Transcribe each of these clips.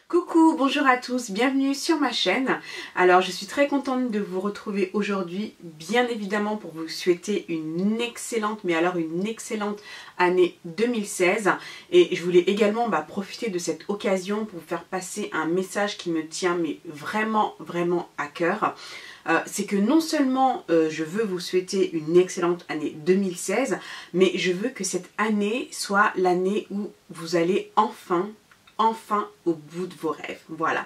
Coucou, bonjour à tous, bienvenue sur ma chaîne. Alors je suis très contente de vous retrouver aujourd'hui, bien évidemment pour vous souhaiter une excellente, mais alors une excellente année 2016. Et je voulais également profiter de cette occasion pour vous faire passer un message qui me tient mais vraiment à cœur. C'est que non seulement je veux vous souhaiter une excellente année 2016, mais je veux que cette année soit l'année où vous allez enfin au bout de vos rêves. Voilà.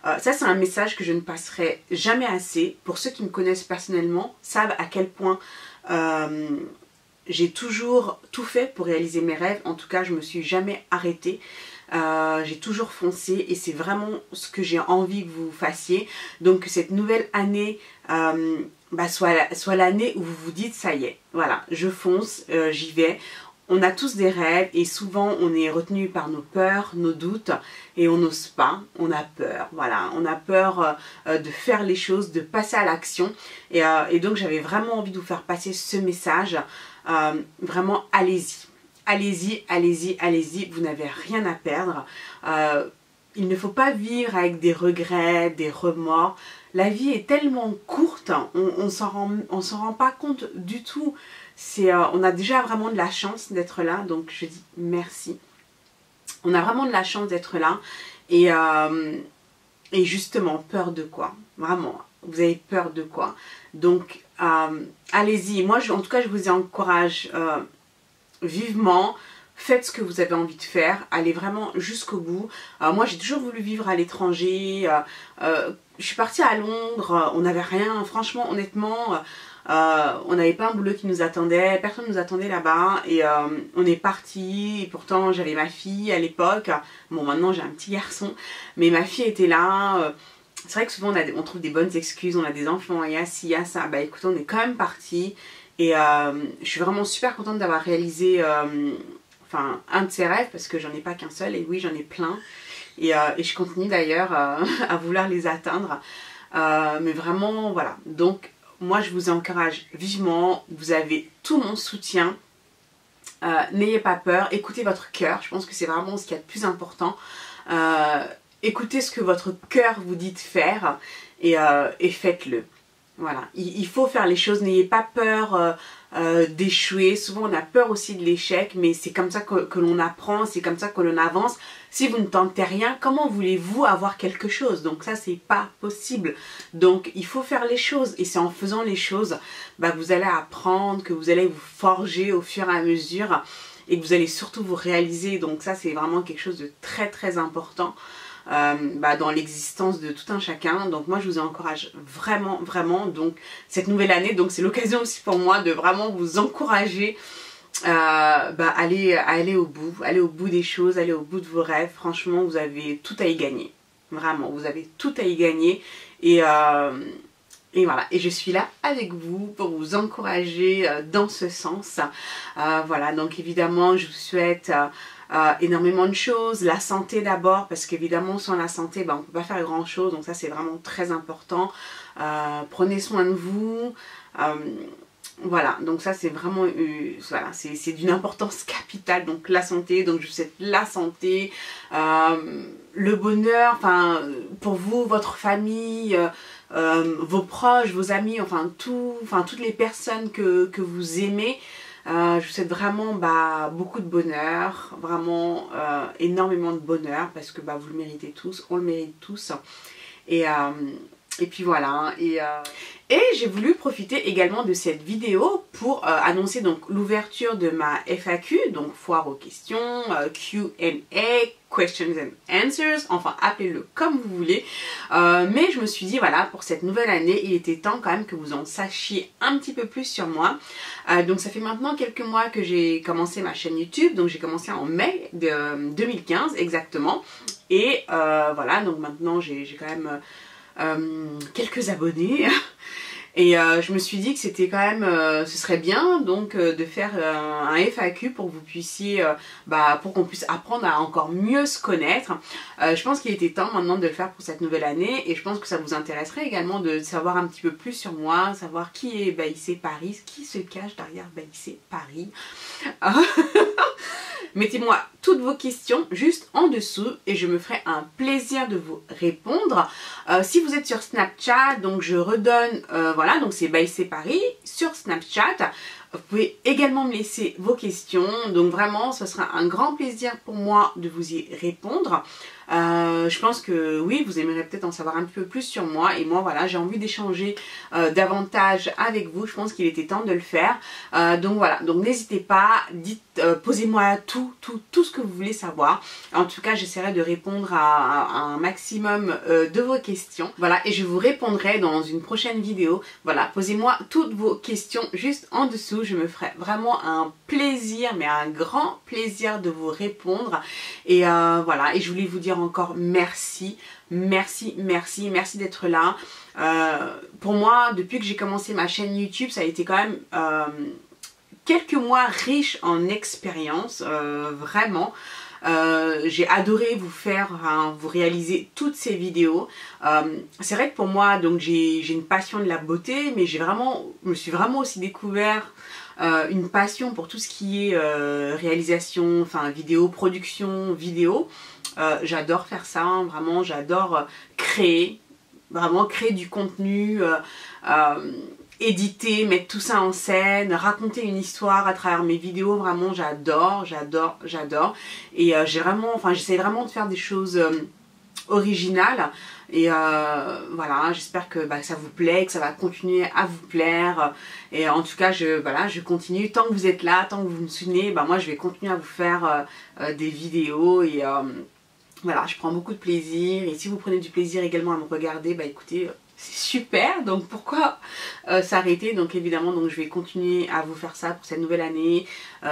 Ça c'est un message que je ne passerai jamais assez. Pour ceux qui me connaissent personnellement savent à quel point j'ai toujours tout fait pour réaliser mes rêves. En tout cas, je me suis jamais arrêtée. J'ai toujours foncé et c'est vraiment ce que j'ai envie que vous fassiez. Donc que cette nouvelle année soit l'année où vous vous dites ça y est, voilà, je fonce, j'y vais. On a tous des rêves et souvent on est retenu par nos peurs, nos doutes et on n'ose pas, on a peur, voilà, on a peur de faire les choses, de passer à l'action et donc j'avais vraiment envie de vous faire passer ce message, vraiment allez-y, allez-y, allez-y, allez-y, vous n'avez rien à perdre, il ne faut pas vivre avec des regrets, des remords, la vie est tellement courte, on s'en rend pas compte du tout. On a déjà vraiment de la chance d'être là, donc je dis merci. On a vraiment de la chance d'être là et justement, peur de quoi? Vraiment, vous avez peur de quoi? Donc, allez-y. Moi, en tout cas, je vous encourage vivement. Faites ce que vous avez envie de faire, allez vraiment jusqu'au bout. Moi j'ai toujours voulu vivre à l'étranger, je suis partie à Londres, on n'avait rien, franchement honnêtement, on n'avait pas un boulot qui nous attendait, personne ne nous attendait là-bas et on est parti. Et pourtant j'avais ma fille à l'époque, bon maintenant j'ai un petit garçon, mais ma fille était là. C'est vrai que souvent on trouve des bonnes excuses, on a des enfants, il y a ci, il y a ça, bah écoutez on est quand même parti et je suis vraiment super contente d'avoir réalisé un de ses rêves parce que j'en ai pas qu'un seul et oui j'en ai plein et je continue d'ailleurs à vouloir les atteindre mais vraiment voilà, donc moi je vous encourage vivement, vous avez tout mon soutien, n'ayez pas peur, écoutez votre cœur, je pense que c'est vraiment ce qu'il y a de plus important, écoutez ce que votre cœur vous dit de faire et faites-le. Voilà, il faut faire les choses, n'ayez pas peur d'échouer. Souvent on a peur aussi de l'échec, mais c'est comme ça que l'on apprend, c'est comme ça que l'on avance. Si vous ne tentez rien, comment voulez-vous avoir quelque chose? Donc ça c'est pas possible. Donc il faut faire les choses et c'est en faisant les choses vous allez apprendre, que vous allez vous forger au fur et à mesure et que vous allez surtout vous réaliser. Donc ça c'est vraiment quelque chose de très important. Dans l'existence de tout un chacun. Donc moi je vous encourage vraiment donc cette nouvelle année, donc c'est l'occasion aussi pour moi de vraiment vous encourager aller au bout des choses, aller au bout de vos rêves. Franchement vous avez tout à y gagner, vraiment vous avez tout à y gagner et voilà, et je suis là avec vous pour vous encourager dans ce sens. Voilà, donc évidemment je vous souhaite énormément de choses, la santé d'abord, parce qu'évidemment sans la santé on ne peut pas faire grand chose, donc ça c'est vraiment très important. Prenez soin de vous, voilà, donc ça c'est vraiment voilà, c'est d'une importance capitale, donc la santé, donc je vous souhaite la santé, le bonheur, enfin pour vous, votre famille, vos proches, vos amis, toutes les personnes que vous aimez. Je vous souhaite vraiment beaucoup de bonheur, vraiment énormément de bonheur parce que vous le méritez tous, on le mérite tous. Et puis voilà, et j'ai voulu profiter également de cette vidéo pour annoncer donc l'ouverture de ma FAQ, donc foire aux questions, Q&A, questions and answers, enfin appelez-le comme vous voulez, mais je me suis dit voilà, pour cette nouvelle année il était temps quand même que vous en sachiez un petit peu plus sur moi. Donc ça fait maintenant quelques mois que j'ai commencé ma chaîne YouTube, donc j'ai commencé en mai de 2015 exactement, et voilà, donc maintenant j'ai quand même quelques abonnés et je me suis dit que c'était quand même ce serait bien donc de faire un FAQ pour que vous puissiez pour qu'on puisse apprendre à encore mieux se connaître. Je pense qu'il était temps maintenant de le faire pour cette nouvelle année et je pense que ça vous intéresserait également de savoir un petit peu plus sur moi, savoir qui est Baïssé Paris, qui se cache derrière Baïssé Paris. Mettez-moi toutes vos questions juste en dessous et je me ferai un plaisir de vous répondre. Si vous êtes sur Snapchat, donc je redonne, voilà, donc c'est By C'est Paris sur Snapchat. Vous pouvez également me laisser vos questions, donc vraiment ce sera un grand plaisir pour moi de vous y répondre. Je pense que oui, vous aimeriez peut-être en savoir un petit peu plus sur moi et moi voilà, j'ai envie d'échanger davantage avec vous. Je pense qu'il était temps de le faire. Donc voilà, donc n'hésitez pas, dites, posez-moi tout ce que vous voulez savoir. En tout cas, j'essaierai de répondre à un maximum de vos questions. Voilà, et je vous répondrai dans une prochaine vidéo. Voilà, posez-moi toutes vos questions juste en dessous. Je me ferai vraiment un plaisir, mais un grand plaisir de vous répondre. Et voilà, et je voulais vous dire encore merci d'être là. Pour moi, depuis que j'ai commencé ma chaîne YouTube, ça a été quand même quelques mois riches en expérience, vraiment. J'ai adoré vous réaliser toutes ces vidéos. C'est vrai que pour moi, donc j'ai une passion de la beauté, mais je me suis vraiment aussi découvert une passion pour tout ce qui est réalisation, enfin vidéo, production, vidéo. J'adore faire ça, hein, vraiment j'adore créer du contenu, éditer, mettre tout ça en scène, raconter une histoire à travers mes vidéos, vraiment j'adore. Et j'essaie vraiment de faire des choses originales. Et voilà, j'espère que ça vous plaît, que ça va continuer à vous plaire. Et en tout cas, je continue. Tant que vous êtes là, tant que vous me soutenez, moi je vais continuer à vous faire des vidéos. Et voilà, je prends beaucoup de plaisir. Et si vous prenez du plaisir également à me regarder, écoutez, c'est super. Donc pourquoi s'arrêter? Donc évidemment, donc, je vais continuer à vous faire ça pour cette nouvelle année.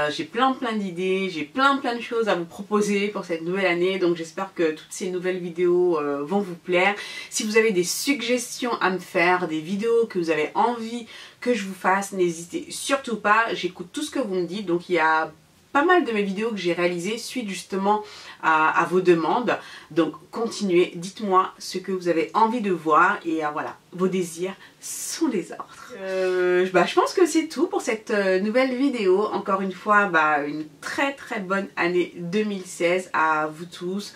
J'ai plein d'idées, j'ai plein de choses à vous proposer pour cette nouvelle année. Donc j'espère que toutes ces nouvelles vidéos vont vous plaire. Si vous avez des suggestions à me faire, des vidéos que vous avez envie que je vous fasse, n'hésitez surtout pas. J'écoute tout ce que vous me dites. Donc il y a pas mal de mes vidéos que j'ai réalisées suite justement à vos demandes. Donc continuez, dites-moi ce que vous avez envie de voir et voilà, vos désirs sont des ordres. Je pense que c'est tout pour cette nouvelle vidéo. Encore une fois, une très bonne année 2016 à vous tous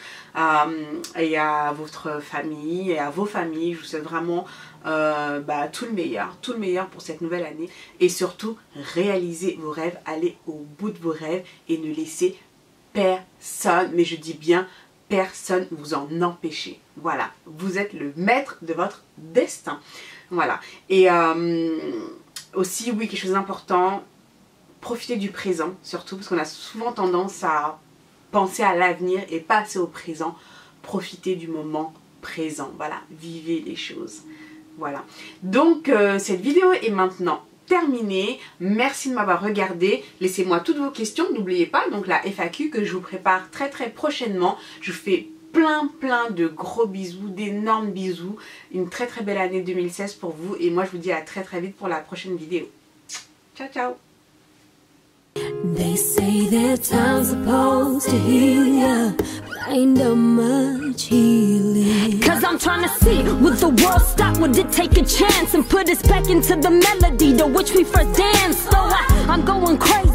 et à votre famille et à vos familles. Je vous souhaite vraiment tout le meilleur pour cette nouvelle année. Et surtout, réalisez vos rêves, allez au bout de vos rêves et ne laissez personne, mais je dis bien personne, vous en empêcher. Voilà, vous êtes le maître de votre destin. Voilà, et aussi, oui, quelque chose d'important, profitez du présent, surtout parce qu'on a souvent tendance à penser à l'avenir et pas assez au présent. Profitez du moment présent, voilà, vivez les choses. Voilà, donc cette vidéo est maintenant terminée. Merci de m'avoir regardé. Laissez-moi toutes vos questions. N'oubliez pas donc la FAQ que je vous prépare très prochainement. Je vous fais plein de gros bisous, d'énormes bisous. Une très belle année 2016 pour vous. Et moi je vous dis à très vite pour la prochaine vidéo. Ciao. They say that time's supposed to heal ya, but I ain't done much healing. Cause I'm trying to see, would the world stop, would it take a chance and put us back into the melody to which we first danced? So I'm going crazy.